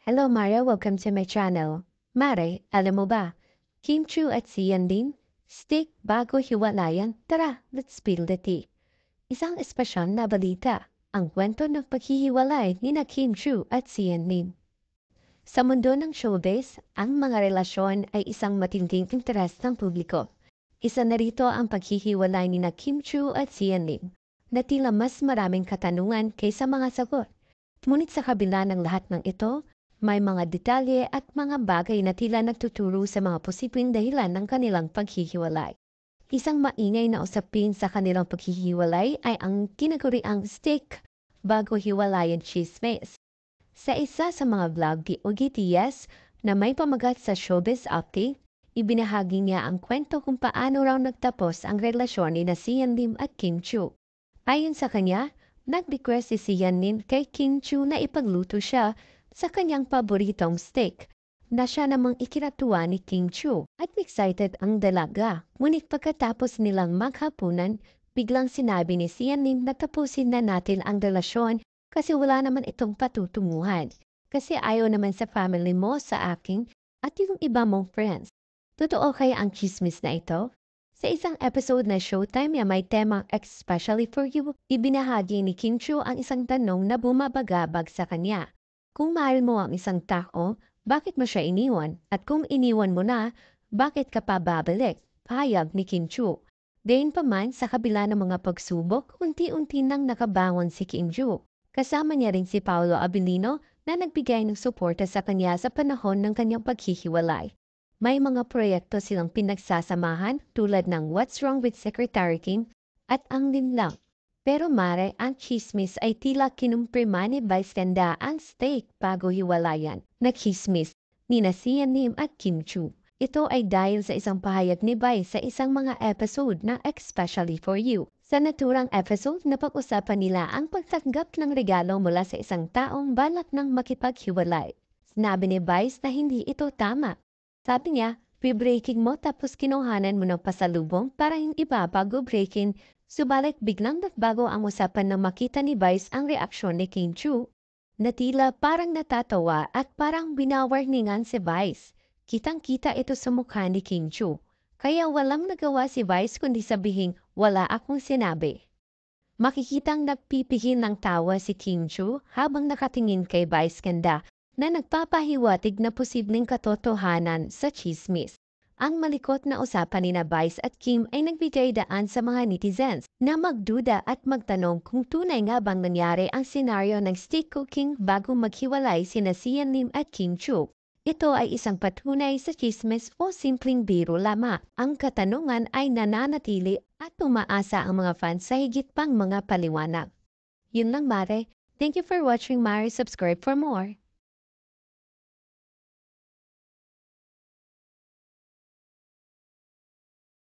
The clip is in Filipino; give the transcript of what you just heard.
Hello Mara, welcome to my channel. Mare, alam mo ba? Kim Chu at Sian Lim, stick bago hiwalayan. Tara, let's spill the tea. Isang espesyal na balita, ang kwento ng paghihiwalay ni na Kim Chu at Sian Lim. Sa mundo ng showbiz, ang mga relasyon ay isang matinding interes ng publiko. Isa na rito ang paghihiwalay ni na Kim Chu at Sian Lim, na tila mas maraming katanungan kaysa mga sagot. Ngunit sa kabila ng lahat ng ito, may mga detalye at mga bagay na tila nagtuturo sa mga posibleng dahilan ng kanilang paghihiwalay. Isang maingay na usapin sa kanilang paghihiwalay ay ang kinaguriang stick bago hiwalayan chismis. Sa isa sa mga vlog ni OGTS na may pamagat sa Showbiz Update, ibinahagi niya ang kwento kung paano raw nagtapos ang relasyon ni na Sian Lim at Kim Chu. Ayon sa kanya, nag-request si Sian Lim kay Kim Chu na ipagluto siya sa kanyang paboritong steak na siya namang ikinatuwa ni Kim Chu at excited ang dalaga. Ngunit pagkatapos nilang maghapunan, biglang sinabi ni Sian Lim na tapusin na natin ang relasyon kasi wala naman itong patutunguhan. Kasi ayaw naman sa family mo, sa akin, at yung iba mong friends. Totoo kaya ang chismis na ito? Sa isang episode na Showtime na may temang Especially for You, ibinahagi ni Kim Chu ang isang tanong na bumabagabag sa kanya. Kung mahal mo ang isang tao, bakit mo siya iniwan? At kung iniwan mo na, bakit ka pa babalik? Pahayag ni Kim Chu. Gayunpaman, sa kabila ng mga pagsubok, unti-unti nang nakabangon si Kim Chu. Kasama niya rin si Paolo Abilino na nagbigay ng suporta sa kanya sa panahon ng kanyang paghihiwalay. May mga proyekto silang pinagsasamahan tulad ng What's Wrong with Secretary Kim at Ang Linlang. Pero mare, ang chismis ay tila kinumprima ni Vice Ganda ang steak bago hiwalayan. Nagchismis ni na Sian Lim at Kim Chu. Ito ay dahil sa isang pahayag ni Vice sa isang mga episode na Especially for You. Sa naturang episode, napag-usapan nila ang pagtanggap ng regalo mula sa isang taong balak ng makipaghiwalay. Sinabi ni Vice na hindi ito tama. Sabi niya, pre-breaking mo tapos kinuhanan mo ng pasalubong para hindi iba bago breaking. Subalit biglang nagbago ang usapan nang makita ni Vice ang reaksyon ni Kim Chu. Na tila parang natatawa at parang binawarningan si Vice. Kitang-kita ito sa mukha ni Kim Chu. Kaya walang nagawa si Vice kundi sabihin, wala akong sinabi. Makikitang nagpipigil ng tawa si Kim Chu habang nakatingin kay Vice Ganda na nagpapahiwatig na posibleng katotohanan sa chismis. Ang malikot na usapan ni na Vice at Kim ay nagbigay daan sa mga netizens na magduda at magtanong kung tunay nga bang nangyari ang senaryo ng stick cooking bago maghiwalay sina Sian Lim at Kim Chu. Ito ay isang patunay sa chismis o simpleng biro lamang. Ang katanungan ay nananatili at umaasa ang mga fans sa higit pang mga paliwanag. Yun lang mare. Thank you for watching Mare. Subscribe for more.